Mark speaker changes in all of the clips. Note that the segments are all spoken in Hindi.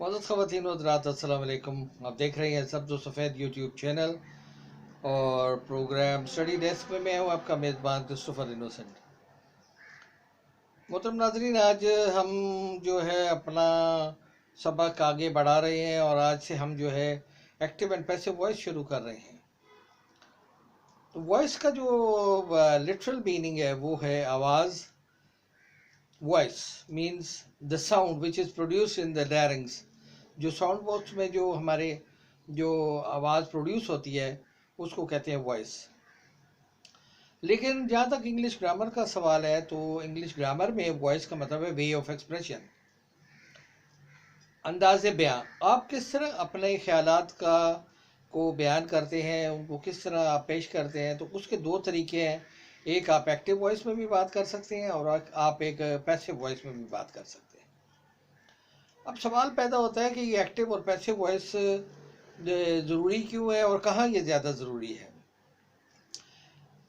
Speaker 1: मौजूद ख़वातीन और हज़रात अस्सलाम वालेकुम। आप देख रहे हैं सब्ज़ सफ़ेद यूट्यूब चैनल और प्रोग्राम स्टडी डेस्क में मैं हूँ आपका मेज़बान क्रिस्टोफर इनोसेंट। मोहतरम नाज़रीन, आज हम जो है अपना सबक आगे बढ़ा रहे हैं और आज से हम जो है एक्टिव एंड पैसिव वॉइस शुरू कर रहे हैं। तो वॉइस का जो लिटरल मीनिंग है वो है आवाज़। Voice means the sound which is produce in the larynx. जो साउंड बॉक्स में जो हमारे जो आवाज़ प्रोड्यूस होती है उसको कहते हैं वॉइस। लेकिन जहाँ तक इंग्लिश ग्रामर का सवाल है तो इंग्लिश ग्रामर में वॉइस का मतलब है वे ऑफ एक्सप्रेशन, अंदाज़ बयान। आप किस तरह अपने ख्यालात का को बयान करते हैं, उनको किस तरह आप पेश करते हैं, तो उसके दो तरीके हैं। एक आप एक्टिव वॉइस में भी बात कर सकते हैं और आप एक पैसिव वॉइस में भी बात कर सकते हैं। अब सवाल पैदा होता है कि ये एक्टिव और पैसिव वॉइस ज़रूरी क्यों है और कहाँ ये ज़्यादा ज़रूरी है।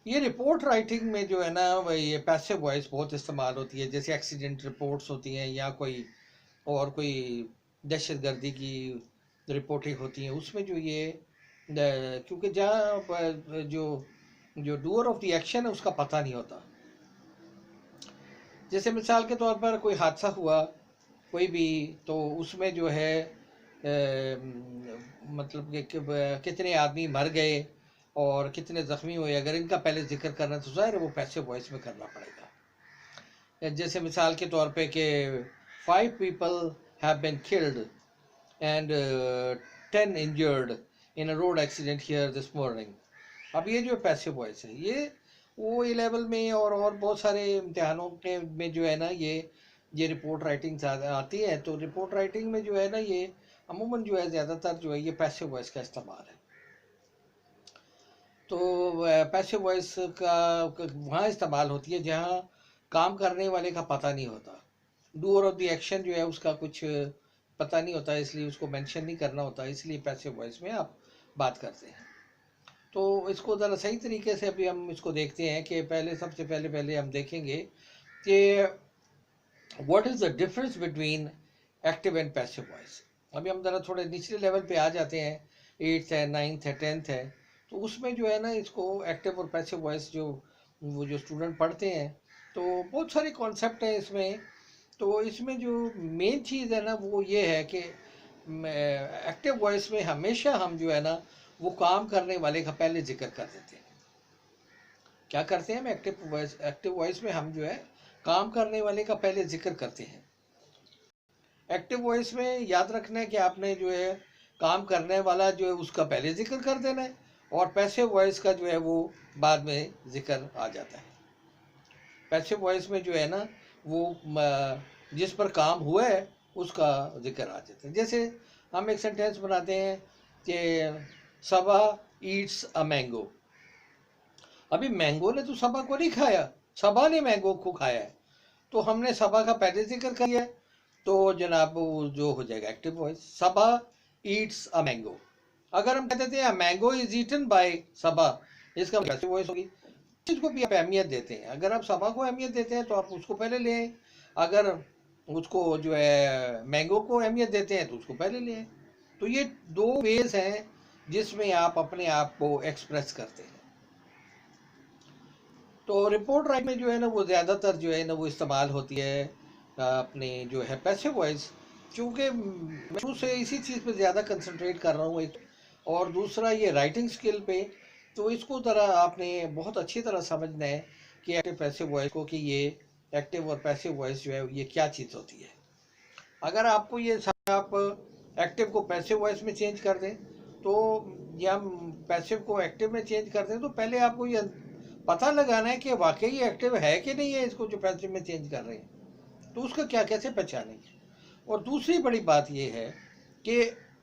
Speaker 1: ये रिपोर्ट राइटिंग में जो है ना ये पैसिव वॉइस बहुत इस्तेमाल होती है, जैसे एक्सीडेंट रिपोर्ट्स होती हैं या कोई दहशतगर्दी की रिपोर्टिंग होती हैं, उसमें जो ये क्योंकि जहाँ जो जो डूअर ऑफ द एक्शन है उसका पता नहीं होता। जैसे मिसाल के तौर पर कोई हादसा हुआ कोई भी, तो उसमें जो है मतलब कि कितने आदमी मर गए और कितने ज़ख्मी हुए, अगर इनका पहले जिक्र करना तो ज़ाहिर है वो पैसिव वॉइस में करना पड़ेगा। जैसे मिसाल के तौर पे कि 5 people have been killed and 10 injured in a road accident here this morning। अब ये जो पैसिव वॉइस है ये वो ए लेवल में और बहुत सारे इम्तिहानों के में जो है ना ये रिपोर्ट राइटिंग आती है। तो रिपोर्ट राइटिंग में जो है ना ये अमूमन जो है ज़्यादातर जो है ये पैसिव वॉइस का इस्तेमाल है। तो पैसिव वॉइस का वहाँ इस्तेमाल होती है जहाँ काम करने वाले का पता नहीं होता, डूअर ऑफ द एक्शन जो है उसका कुछ पता नहीं होता, इसलिए उसको मेंशन नहीं करना होता, इसलिए पैसिव वॉइस में आप बात करते हैं। तो इसको ज़रा सही तरीके से अभी हम इसको देखते हैं कि सबसे पहले हम देखेंगे कि what is the difference between active and passive voice. अभी हम ज़रा थोड़े निचले लेवल पे आ जाते हैं, 8th है, 9th है, 10th है, तो उसमें जो है ना इसको एक्टिव और पैसिव वॉइस वो जो स्टूडेंट पढ़ते हैं तो बहुत सारे कॉन्सेप्ट हैं इसमें। तो इसमें जो मेन चीज़ है ना वो ये है कि एक्टिव वॉइस में हमेशा हम जो है ना वो काम करने वाले का पहले जिक्र कर देते हैं। क्या करते हैं हम एक्टिव वॉइस में हम जो है काम करने वाले का पहले जिक्र करते हैं। एक्टिव वॉइस में याद रखना है कि आपने जो है काम करने वाला जो है उसका पहले जिक्र कर देना है और पैसिव वॉइस का जो है वो बाद में जिक्र आ जाता है। पैसिव वॉइस में जो है ना वो जिस पर काम हुआ है उसका जिक्र आ जाता है। जैसे हम एक सेंटेंस बनाते हैं कि सबा ईट्स अ मैंगो। अभी मैंगो ने तो सबा को नहीं खाया, सबा ने मैंगो को खाया है, तो हमने सबा का पहले जिक्र कर दिया, तो जनाब वो जो हो जाएगा active voice, Saba eats a mango. अगर हम कहते हैं mango is eaten by Saba, इसका पैसिव वॉइस होगी। चीज़ को भी आप अहमियत देते हैं, अगर आप सबा को अहमियत देते हैं तो आप उसको पहले लें, अगर उसको जो है मैंगो को अहमियत देते हैं तो उसको पहले लें। तो ये दो वेज हैं जिसमें आप अपने आप को एक्सप्रेस करते हैं। तो रिपोर्ट राइट में जो है ना वो ज़्यादातर जो है ना वो इस्तेमाल होती है अपने जो है पैसिव वॉइस, क्योंकि मैं शुरू से इसी चीज़ पे ज़्यादा कंसंट्रेट कर रहा हूँ एक, और दूसरा ये राइटिंग स्किल पे। तो इसको ज़रा आपने बहुत अच्छी तरह समझना है कि एक्टिव पैसिव वॉइस को, कि ये एक्टिव और पैसिव वॉइस जो है ये क्या चीज़ होती है। अगर आपको ये आप एक्टिव को पैसिव वॉइस में चेंज कर दें तो, या पैसिव को एक्टिव में चेंज कर दें, तो पहले आपको ये पता लगाना है कि वाकई एक्टिव है कि नहीं है इसको जो पैसिव में चेंज कर रहे हैं, तो उसका क्या कैसे पहचानेंगे। और दूसरी बड़ी बात यह है कि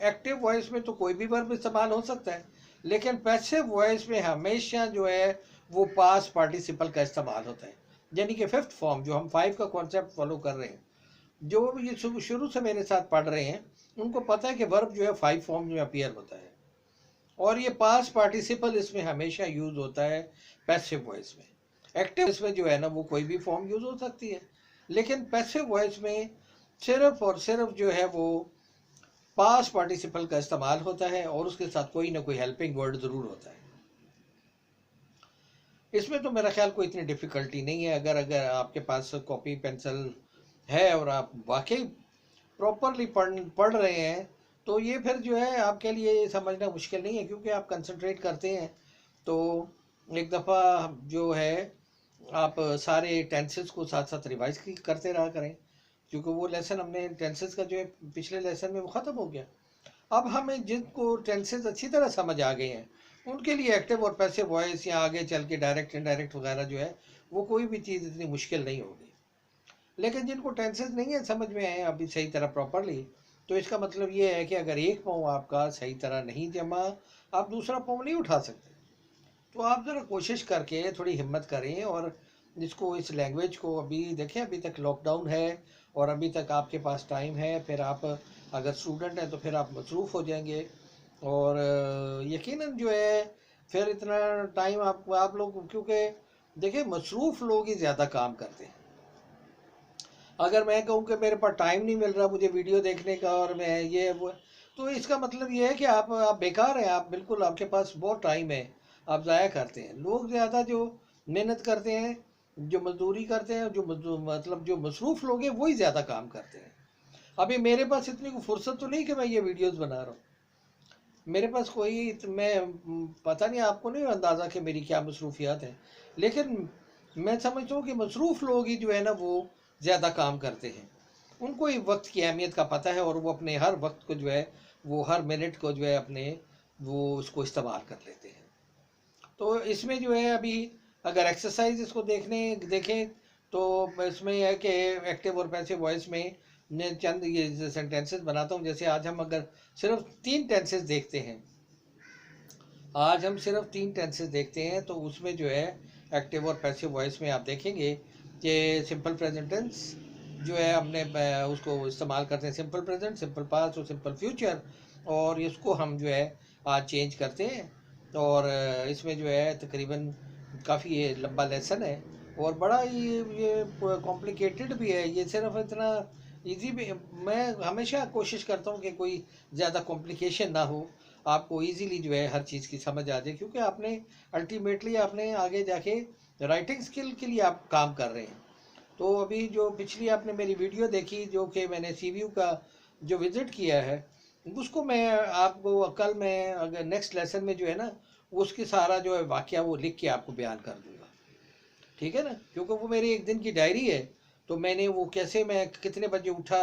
Speaker 1: एक्टिव वॉइस में तो कोई भी वर्ब इस्तेमाल हो सकता है, लेकिन पैसिव वॉइस में हमेशा जो है वो पास्ट पार्टिसिपल का इस्तेमाल होता है, यानी कि फिफ्थ फॉर्म। जो हम 5 का कॉन्सेप्ट फॉलो कर रहे हैं, जो ये शुरू से मेरे साथ पढ़ रहे हैं उनको पता है कि वर्ब जो है 5 फॉर्म में अपीयर होता है, और ये पास्ट पार्टिसिपल इसमें हमेशा यूज होता है पैसिव वॉइस में। एक्टिव वॉइस में जो है ना वो कोई भी फॉर्म यूज हो सकती है, लेकिन पैसिव वॉइस में सिर्फ और सिर्फ जो है वो पास्ट पार्टिसिपल का इस्तेमाल होता है और उसके साथ कोई ना कोई हेल्पिंग वर्ड ज़रूर होता है। इसमें तो मेरा ख्याल कोई इतनी डिफ़िकल्टी नहीं है। अगर अगर आपके पास कॉपी पेंसिल है और आप वाकई प्रॉपरली पढ़ रहे हैं, तो ये फिर जो है आपके लिए समझना मुश्किल नहीं है, क्योंकि आप कंसंट्रेट करते हैं। तो एक दफ़ा जो है आप सारे टेंसेस को साथ साथ रिवाइज करते रहा करें, क्योंकि वो लेसन हमने टेंसेस का जो है पिछले लेसन में वो ख़त्म हो गया। अब हमें जिनको टेंसेस अच्छी तरह समझ आ गए हैं, उनके लिए एक्टिव और पैसिव वॉइस या आगे चल के डायरेक्ट इनडायरेक्ट वगैरह जो है वो कोई भी चीज़ इतनी मुश्किल नहीं होगी। लेकिन जिनको टेंसेस नहीं है समझ में आए अभी सही तरह प्रॉपरली, तो इसका मतलब ये है कि अगर एक पाँव आपका सही तरह नहीं जमा, आप दूसरा पाँव नहीं उठा सकते। तो आप ज़रा कोशिश करके थोड़ी हिम्मत करें और इसको, इस लैंग्वेज को, अभी देखें अभी तक लॉकडाउन है और अभी तक आपके पास टाइम है। फिर आप अगर स्टूडेंट हैं तो फिर आप मसरूफ़ हो जाएंगे और यकीनन जो है फिर इतना टाइम आप लोग, क्योंकि देखिए मसरूफ़ लोग ही ज़्यादा काम करते हैं। अगर मैं कहूँ कि मेरे पास टाइम नहीं मिल रहा मुझे वीडियो देखने का और मैं ये वो, तो इसका मतलब ये है कि आप बेकार हैं। आप बिल्कुल, आपके पास बहुत टाइम है, आप ज़ाया करते हैं। लोग ज़्यादा जो मेहनत करते हैं, जो मजदूरी करते हैं, मतलब जो मसरूफ़ लोग हैं वही ज़्यादा काम करते हैं। अभी मेरे पास इतनी फुर्सत तो नहीं कि मैं ये वीडियोस बना रहा हूँ। मेरे पास कोई पता नहीं, आपको नहीं अंदाज़ा कि मेरी क्या मसरूफियात है, लेकिन मैं समझता हूँ कि मसरूफ़ लोग ही जो है ना वो ज़्यादा काम करते हैं। उनको ही वक्त की अहमियत का पता है और वो अपने हर वक्त को जो है, वो हर मिनट को जो है अपने, वो उसको इस्तेमाल कर लेते हैं। तो इसमें जो है अभी अगर एक्सरसाइज इसको देखें तो इसमें यह है कि एक्टिव और पैसिव वॉइस में मैं चंद ये सेंटेंसेस बनाता हूँ। जैसे आज हम अगर सिर्फ 3 टेंसेस देखते हैं, आज हम सिर्फ 3 टेंसेस देखते हैं, तो उसमें जो है एक्टिव और पैसिव वॉइस में आप देखेंगे कि सिंपल प्रेजेंट टेंस जो है हमने उसको इस्तेमाल करते हैं, सिंपल प्रेजेंट, सिंपल पास्ट और सिंपल फ्यूचर, और इसको हम जो है आज चेंज करते हैं। और इसमें जो है तकरीबन काफ़ी ये लंबा लेसन है और बड़ा ही ये कॉम्प्लिकेटेड भी है। ये सिर्फ इतना इजी भी, मैं हमेशा कोशिश करता हूँ कि कोई ज़्यादा कॉम्प्लिकेशन ना हो, आपको इजीली जो है हर चीज़ की समझ आ जाए, क्योंकि आपने अल्टीमेटली आपने आगे जाके राइटिंग स्किल के लिए आप काम कर रहे हैं। तो अभी जो पिछली आपने मेरी वीडियो देखी जो कि मैंने सीवीयू का जो विज़िट किया है, उसको मैं आपको कल, मैं अगर नेक्स्ट लेसन में जो है ना उसकी सारा जो है वाक़या वो लिख के आपको बयान कर दूँगा, ठीक है ना, क्योंकि वो मेरी एक दिन की डायरी है। तो मैंने वो कैसे, मैं कितने बजे उठा,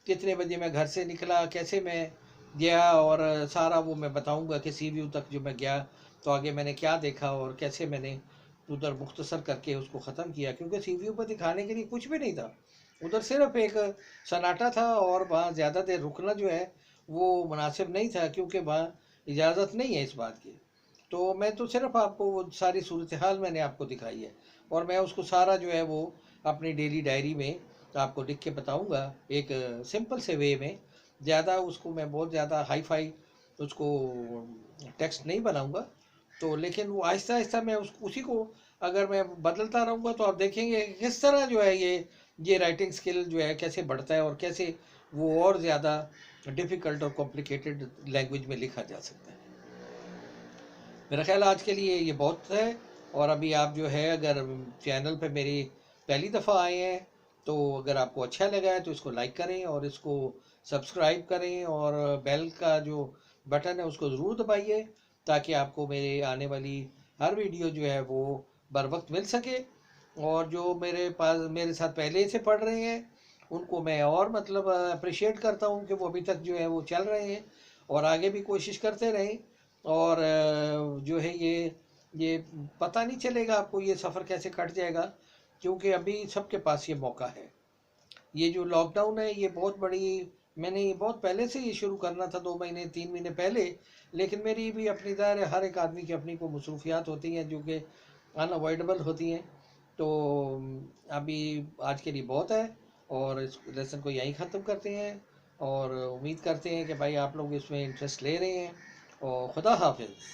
Speaker 1: कितने बजे मैं घर से निकला, कैसे मैं गया, और सारा वो मैं बताऊंगा कि सीव्यू तक जो मैं गया तो आगे मैंने क्या देखा और कैसे मैंने उधर मुख्तसर करके उसको ख़त्म किया, क्योंकि सीव्यू पर दिखाने के लिए कुछ भी नहीं था। उधर सिर्फ एक सन्नाटा था और वहाँ ज़्यादा देर रुकना जो है वो मुनासिब नहीं था, क्योंकि वहाँ इजाज़त नहीं है इस बात की। तो मैं तो सिर्फ आपको वो सारी सूरत हाल मैंने आपको दिखाई है और मैं उसको सारा जो है वो अपनी डेली डायरी में आपको लिख के बताऊंगा एक सिंपल से वे में। ज़्यादा उसको मैं बहुत ज़्यादा हाई फाई उसको टेक्स्ट नहीं बनाऊंगा। तो लेकिन वो आहिस्ता आहिस्ता मैं उसी को अगर मैं बदलता रहूँगा तो आप देखेंगे कि किस तरह जो है ये राइटिंग स्किल जो है कैसे बढ़ता है और कैसे वो और ज़्यादा डिफ़िकल्ट और कॉम्प्लिकेटेड लैंग्वेज में लिखा जा सकता है। मेरा ख्याल आज के लिए ये बहुत है। और अभी आप जो है अगर चैनल पे मेरी पहली दफ़ा आए हैं तो अगर आपको अच्छा लगा है तो इसको लाइक करें और इसको सब्सक्राइब करें और बेल का जो बटन है उसको ज़रूर दबाइए, ताकि आपको मेरे आने वाली हर वीडियो जो है वो बर वक्त मिल सके। और जो मेरे पास मेरे साथ पहले से पढ़ रहे हैं उनको मैं और मतलब अप्रिशिएट करता हूँ कि वो अभी तक जो है वो चल रहे हैं और आगे भी कोशिश करते रहें। और जो है ये पता नहीं चलेगा आपको ये सफ़र कैसे कट जाएगा, क्योंकि अभी सबके पास ये मौका है। ये जो लॉकडाउन है ये बहुत बड़ी, मैंने ये बहुत पहले से ये शुरू करना था, 2 महीने 3 महीने पहले, लेकिन मेरी भी अपनी ज़ाहिर है हर एक आदमी की अपनी को मसरूफियात होती हैं जो कि अनअवॉइडेबल होती हैं। तो अभी आज के लिए बहुत है और इस लेसन को यहीं ख़त्म करते हैं और उम्मीद करते हैं कि भाई आप लोग इसमें इंटरेस्ट ले रहे हैं। और खुदा हाफिज़।